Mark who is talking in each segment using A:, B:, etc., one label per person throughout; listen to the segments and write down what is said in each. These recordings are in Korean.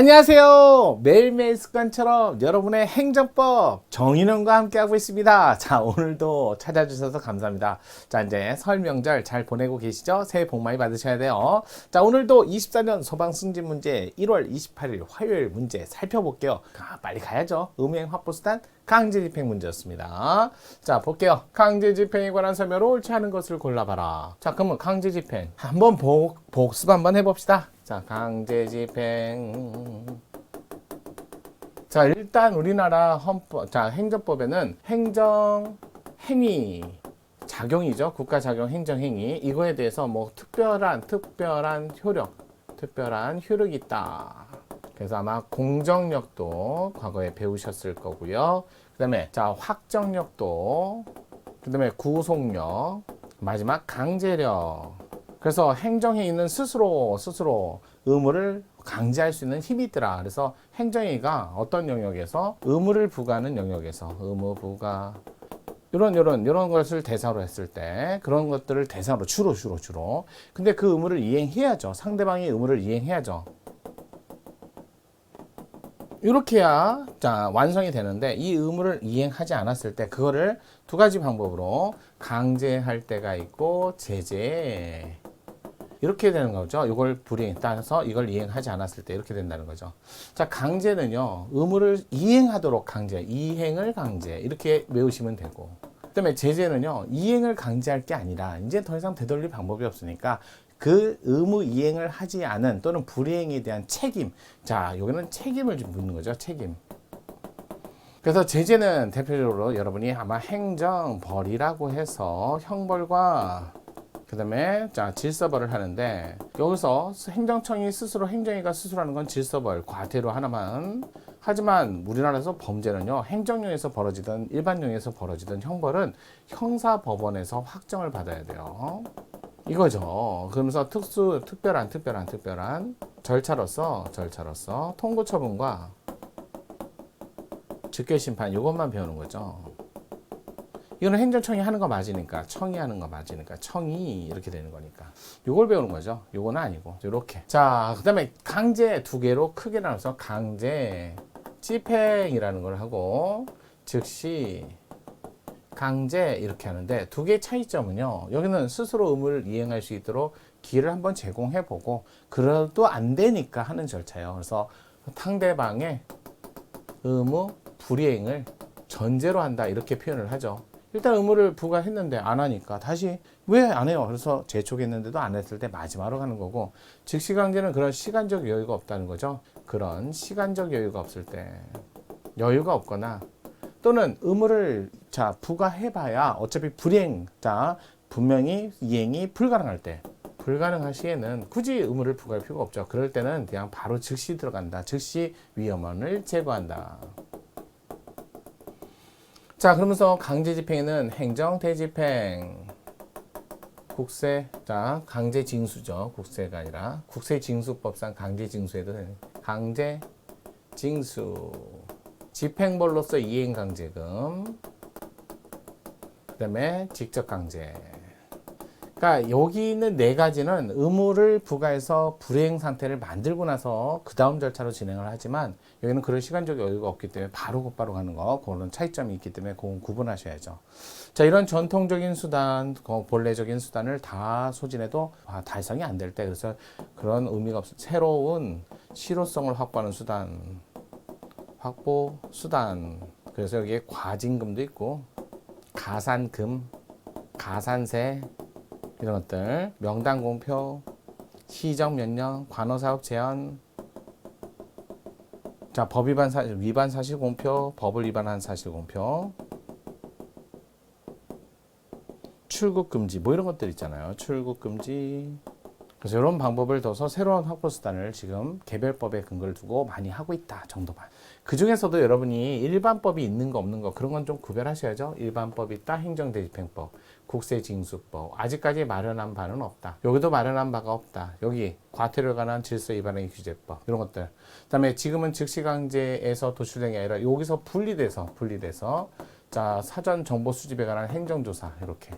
A: 안녕하세요. 매일매일 습관처럼 여러분의 행정법 정인원과 함께하고 있습니다. 자, 오늘도 찾아주셔서 감사합니다. 자, 이제 설 명절 잘 보내고 계시죠? 새해 복 많이 받으셔야 돼요. 자, 오늘도 24년 소방승진 문제 1월 28일 화요일 문제 살펴볼게요. 빨리 가야죠. 음행 확보수단 강제집행 문제였습니다. 자, 볼게요. 강제집행에 관한 설명을 옳지 않은 것을 골라봐라. 자, 그러면 강제집행 한번 복습 한번 해봅시다. 자, 강제집행. 자, 일단 우리나라 행정법에는 행정행위 작용이죠. 국가작용 행정행위. 이거에 대해서 뭐 특별한 효력이 있다. 그래서 아마 공정력도 과거에 배우셨을 거고요. 그 다음에 자, 확정력도, 그 다음에 구속력, 마지막 강제력. 그래서 행정행위는 스스로 의무를 강제할 수 있는 힘이 있더라. 그래서 행정행위가 어떤 영역에서 의무를 부과하는 영역에서 의무 부과 이런 것을 대상으로 했을 때 그런 것들을 대상으로 주로 근데 그 의무를 이행해야죠. 상대방의 의무를 이행해야죠. 이렇게 해야 자, 완성이 되는데 이 의무를 이행하지 않았을 때 그거를 두 가지 방법으로 강제할 때가 있고 제재 이렇게 되는 거죠. 이걸 불이행 따라서 이걸 이행하지 않았을 때 이렇게 된다는 거죠. 자, 강제는요, 의무를 이행하도록 강제, 이행을 강제 이렇게 외우시면 되고, 그다음에 제재는요, 이행을 강제할 게 아니라 이제 더 이상 되돌릴 방법이 없으니까 그 의무 이행을 하지 않은 또는 불이행에 대한 책임. 자, 여기는 책임을 좀 묻는 거죠. 책임. 그래서 제재는 대표적으로 여러분이 아마 행정벌이라고 해서 형벌과 그 다음에 자, 질서벌을 하는데 여기서 행정청이 스스로 행정위가 스스로 하는 건 질서벌 과태료 하나만. 하지만 우리나라에서 범죄는요, 행정령에서 벌어지든 일반령에서 벌어지든 형벌은 형사법원에서 확정을 받아야 돼요. 이거죠. 그러면서 특별한 절차로서 통고처분과 즉결심판 이것만 배우는 거죠. 이거는 행정청이 하는 거 맞으니까 청이 하는 거 맞으니까 청이 이렇게 되는 거니까 이걸 배우는 거죠. 이거는 아니고 이렇게. 자, 그 다음에 강제 두 개로 크게 나눠서 강제 집행이라는 걸 하고 즉시 강제 이렇게 하는데 두 개의 차이점은요, 여기는 스스로 의무를 이행할 수 있도록 기회를 한번 제공해 보고 그래도 안 되니까 하는 절차예요. 그래서 상대방의 의무 불이행을 전제로 한다 이렇게 표현을 하죠. 일단 의무를 부과했는데 안 하니까 다시 왜 안 해요? 그래서 재촉했는데도 안 했을 때 마지막으로 가는 거고, 즉시강제는 그런 시간적 여유가 없다는 거죠. 그런 시간적 여유가 없을 때, 여유가 없거나 또는 의무를 자 부과해봐야 어차피 분명히 이행이 불가능할 때, 불가능할 시에는 굳이 의무를 부과할 필요가 없죠. 그럴 때는 그냥 바로 즉시 들어간다. 즉시 위험원을 제거한다. 자, 그러면서 강제집행에는 행정대집행, 강제징수죠. 국세가 아니라 국세징수법상 강제징수에도 되는 강제징수, 집행벌로서 이행강제금, 그 다음에 직접강제. 그러니까 여기 있는 네 가지는 의무를 부과해서 불이행 상태를 만들고 나서 그 다음 절차로 진행을 하지만 여기는 그런 시간적 여유가 없기 때문에 곧바로 가는 거, 그런 차이점이 있기 때문에 그건 구분하셔야죠. 자, 이런 전통적인 수단, 본래적인 수단을 다 소진해도 달성이 안 될 때, 그래서 그런 의미가 없어. 새로운 실효성을 확보하는 수단. 그래서 여기에 과징금도 있고 가산금, 가산세 이런 것들, 명단 공표, 시정 명령, 관호사업 제한, 자, 법 위반 사실 공표, 법을 위반한 사실 공표, 출국 금지, 뭐 이런 것들 있잖아요. 출국 금지. 그래서 이런 방법을 둬서 새로운 확보 수단을 지금 개별법에 근거를 두고 많이 하고 있다 정도만. 그 중에서도 여러분이 일반법이 있는 거 없는 거 그런 건 좀 구별하셔야죠. 일반법이 있다, 행정대집행법, 국세징수법. 아직까지 마련한 바는 없다. 여기도 마련한 바가 없다. 여기 과태료에 관한 질서 위반의 규제법 이런 것들. 그다음에 지금은 즉시강제에서 도출된 게 아니라 여기서 분리돼서 자, 사전 정보 수집에 관한 행정조사 이렇게.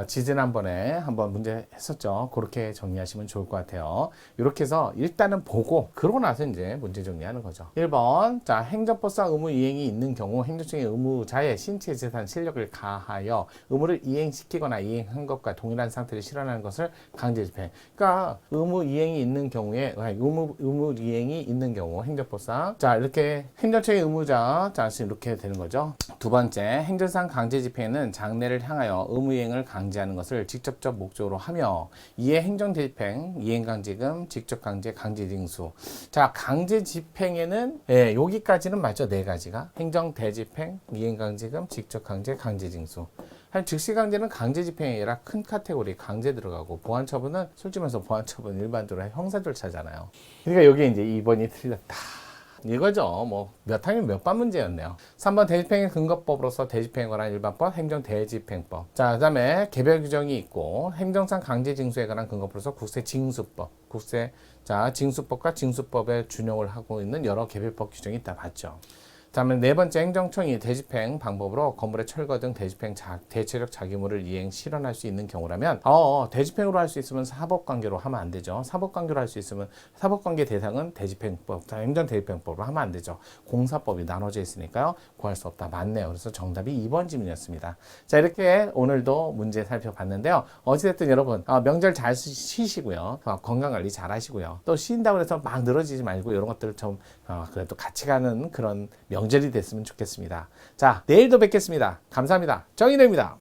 A: 지지난번에 한번 문제 했었죠. 그렇게 정리하시면 좋을 것 같아요. 이렇게 해서 일단은 보고 그러고 나서 이제 문제 정리하는 거죠. 1번 자 행정법상 의무 이행이 있는 경우 행정청의 의무자의 신체 재산 실력을 가하여 의무를 이행시키거나 이행한 것과 동일한 상태를 실현하는 것을 강제 집행. 그러니까 의무 이행이 있는 경우에 의무 이행이 있는 경우 행정법상 자 이렇게 행정청의 의무자 자 이렇게 되는 거죠. 두 번째 행정상 강제 집행은 장래를 향하여 의무 이행을 강제하는 것을 직접적 목적으로 하며 이에 행정 집행, 이행 강제금, 직접 강제, 강제 징수. 자, 강제 집행에는 여기까지는 맞죠? 네 가지가. 행정 대집행, 이행 강제금, 직접 강제, 강제 징수. 즉시 강제는 강제 집행이 아니라 큰 카테고리 강제 들어가고 보안 처분은 솔직히 말해서 보안 처분 일반적으로 형사 절차잖아요. 그러니까 여기 이제 2번이 틀렸다. 이거죠. 뭐 몇 학년 몇 반 문제였네요. 3번 대집행의 근거법으로서 대집행에 관한 일반법, 행정 대집행법. 자, 그다음에 개별 규정이 있고 행정상 강제 징수에 관한 근거법으로서 국세 징수법, 자 징수법과 징수법에 준용을 하고 있는 여러 개별법 규정이 있다 봤죠. 다음에 네 번째 행정청이 대집행 방법으로 건물의 철거 등 대집행 대체적 자기무를 이행 실현할 수 있는 경우라면 대집행으로 할 수 있으면 사법관계로 하면 안 되죠. 사법관계로 할 수 있으면 사법관계 대상은 대집행법, 행정대집행법으로 하면 안 되죠. 공사법이 나눠져 있으니까요. 구할 수 없다. 맞네요. 그래서 정답이 2번 질문이었습니다. 자 이렇게 오늘도 문제 살펴봤는데요. 어찌됐든 여러분 명절 잘 쉬시고요. 건강관리 잘 하시고요. 또 쉰다고 해서 막 늘어지지 말고 이런 것들을 좀 그래도 같이 가는 그런 명절이 됐으면 좋겠습니다. 자, 내일도 뵙겠습니다. 감사합니다. 정인호입니다.